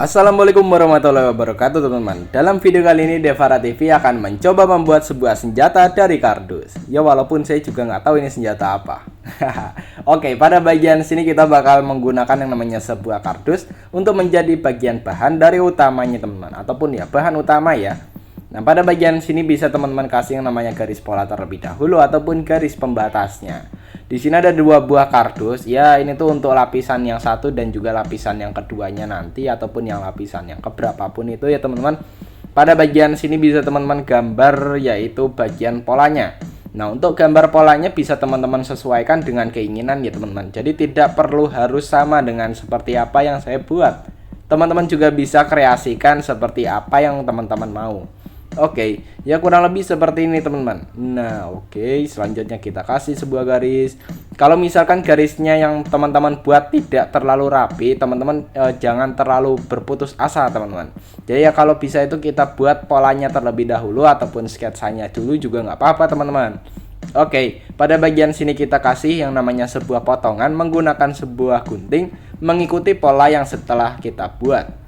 Assalamualaikum warahmatullahi wabarakatuh teman-teman. Dalam video kali ini Devara TV akan mencoba membuat sebuah senjata dari kardus. Ya walaupun saya juga nggak tahu ini senjata apa. Oke, pada bagian sini kita bakal menggunakan yang namanya sebuah kardus untuk menjadi bagian bahan dari utamanya teman-teman. Ataupun ya bahan utama ya. Nah, pada bagian sini bisa teman-teman kasih yang namanya garis pola terlebih dahulu ataupun garis pembatasnya. Di sini ada dua buah kardus. Ya, ini tuh untuk lapisan yang satu dan juga lapisan yang keduanya nanti ataupun yang lapisan yang keberapapun itu ya teman-teman. Pada bagian sini bisa teman-teman gambar yaitu bagian polanya. Nah, untuk gambar polanya bisa teman-teman sesuaikan dengan keinginan ya teman-teman. Jadi tidak perlu harus sama dengan seperti apa yang saya buat. Teman-teman juga bisa kreasikan seperti apa yang teman-teman mau. Oke, ya kurang lebih seperti ini teman-teman. Nah, oke, selanjutnya kita kasih sebuah garis. Kalau misalkan garisnya yang teman-teman buat tidak terlalu rapi, teman-teman jangan terlalu berputus asa teman-teman. Jadi ya kalau bisa itu kita buat polanya terlebih dahulu ataupun sketsanya dulu juga nggak apa-apa teman-teman. Oke, pada bagian sini kita kasih yang namanya sebuah potongan menggunakan sebuah gunting mengikuti pola yang setelah kita buat.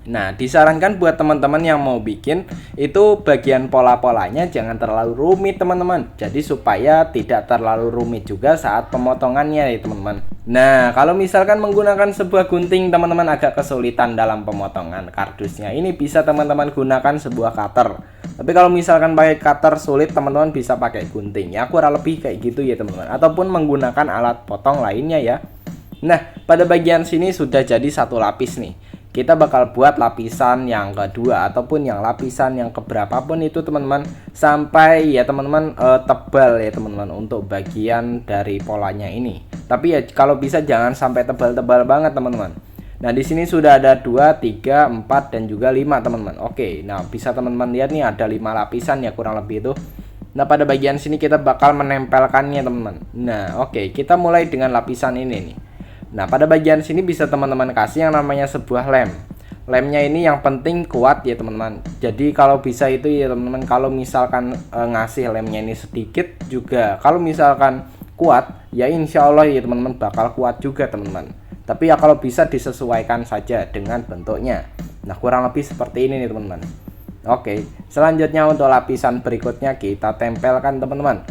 Nah, disarankan buat teman-teman yang mau bikin itu bagian pola-polanya jangan terlalu rumit teman-teman. Jadi supaya tidak terlalu rumit juga saat pemotongannya ya teman-teman. Nah, kalau misalkan menggunakan sebuah gunting teman-teman agak kesulitan dalam pemotongan kardusnya, ini bisa teman-teman gunakan sebuah cutter. Tapi kalau misalkan pakai cutter sulit, teman-teman bisa pakai gunting ya, kurang lebih kayak gitu ya teman-teman. Ataupun menggunakan alat potong lainnya ya. Nah, pada bagian sini sudah jadi satu lapis nih. Kita bakal buat lapisan yang kedua ataupun yang lapisan yang keberapapun itu teman-teman, sampai ya teman-teman tebal ya teman-teman untuk bagian dari polanya ini. Tapi ya kalau bisa jangan sampai tebal-tebal banget teman-teman. Nah, di sini sudah ada 2, 3, 4 dan juga 5 teman-teman. Oke, nah bisa teman-teman lihat nih ada 5 lapisan ya kurang lebih itu. Nah, pada bagian sini kita bakal menempelkannya teman-teman. Nah, oke, kita mulai dengan lapisan ini nih. Nah, pada bagian sini bisa teman-teman kasih yang namanya sebuah lem. Lemnya ini yang penting kuat ya teman-teman. Jadi kalau bisa itu ya teman-teman, kalau misalkan ngasih lemnya ini sedikit juga, kalau misalkan kuat ya insya Allah ya teman-teman bakal kuat juga teman-teman. Tapi ya kalau bisa disesuaikan saja dengan bentuknya. Nah, kurang lebih seperti ini nih teman-teman. Oke, selanjutnya untuk lapisan berikutnya kita tempelkan teman-teman.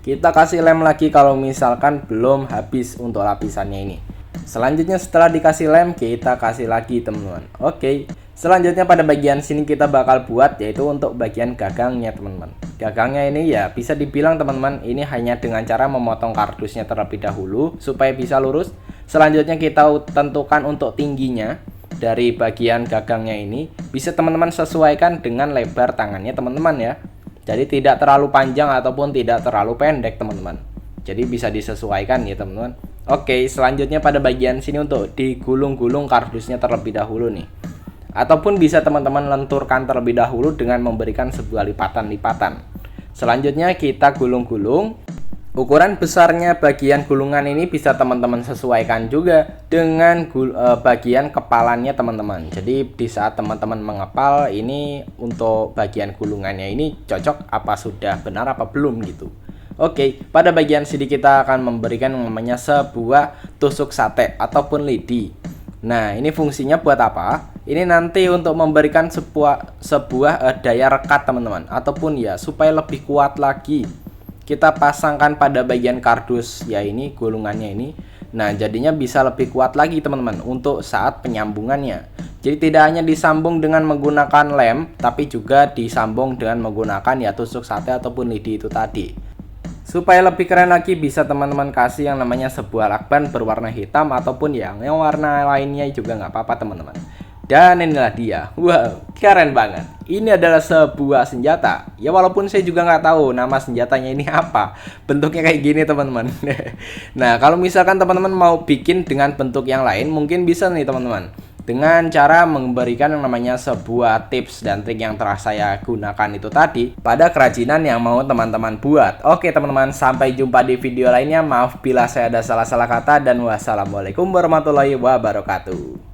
Kita kasih lem lagi kalau misalkan belum habis untuk lapisannya ini. Selanjutnya setelah dikasih lem kita kasih lagi teman-teman. Oke, selanjutnya pada bagian sini kita bakal buat yaitu untuk bagian gagangnya teman-teman. Gagangnya ini ya bisa dibilang teman-teman ini hanya dengan cara memotong kardusnya terlebih dahulu supaya bisa lurus. Selanjutnya kita tentukan untuk tingginya dari bagian gagangnya ini. Bisa teman-teman sesuaikan dengan lebar tangannya teman-teman ya. Jadi tidak terlalu panjang ataupun tidak terlalu pendek teman-teman. Jadi bisa disesuaikan ya teman-teman. Oke, selanjutnya pada bagian sini untuk digulung-gulung kardusnya terlebih dahulu nih. Ataupun bisa teman-teman lenturkan terlebih dahulu dengan memberikan sebuah lipatan-lipatan. Selanjutnya kita gulung-gulung. Ukuran besarnya bagian gulungan ini bisa teman-teman sesuaikan juga dengan bagian kepalanya teman-teman. Jadi di saat teman-teman mengepal ini untuk bagian gulungannya ini cocok apa sudah benar apa belum gitu. Oke, pada bagian sini kita akan memberikan yang namanya sebuah tusuk sate ataupun lidi. Nah, ini fungsinya buat apa? Ini nanti untuk memberikan sebuah daya rekat teman-teman, ataupun ya supaya lebih kuat lagi. Kita pasangkan pada bagian kardus ya ini gulungannya ini. Nah, jadinya bisa lebih kuat lagi teman-teman untuk saat penyambungannya. Jadi tidak hanya disambung dengan menggunakan lem, tapi juga disambung dengan menggunakan ya tusuk sate ataupun lidi itu tadi. Supaya lebih keren lagi bisa teman-teman kasih yang namanya sebuah lakban berwarna hitam ataupun yang warna lainnya juga nggak apa-apa teman-teman. Dan inilah dia. Wow, keren banget. Ini adalah sebuah senjata. Ya walaupun saya juga nggak tahu nama senjatanya ini apa. Bentuknya kayak gini teman-teman. Nah, kalau misalkan teman-teman mau bikin dengan bentuk yang lain, mungkin bisa nih teman-teman. Dengan cara memberikan yang namanya sebuah tips dan trik yang telah saya gunakan itu tadi pada kerajinan yang mau teman-teman buat. Oke teman-teman, sampai jumpa di video lainnya. Maaf bila saya ada salah-salah kata dan wassalamualaikum warahmatullahi wabarakatuh.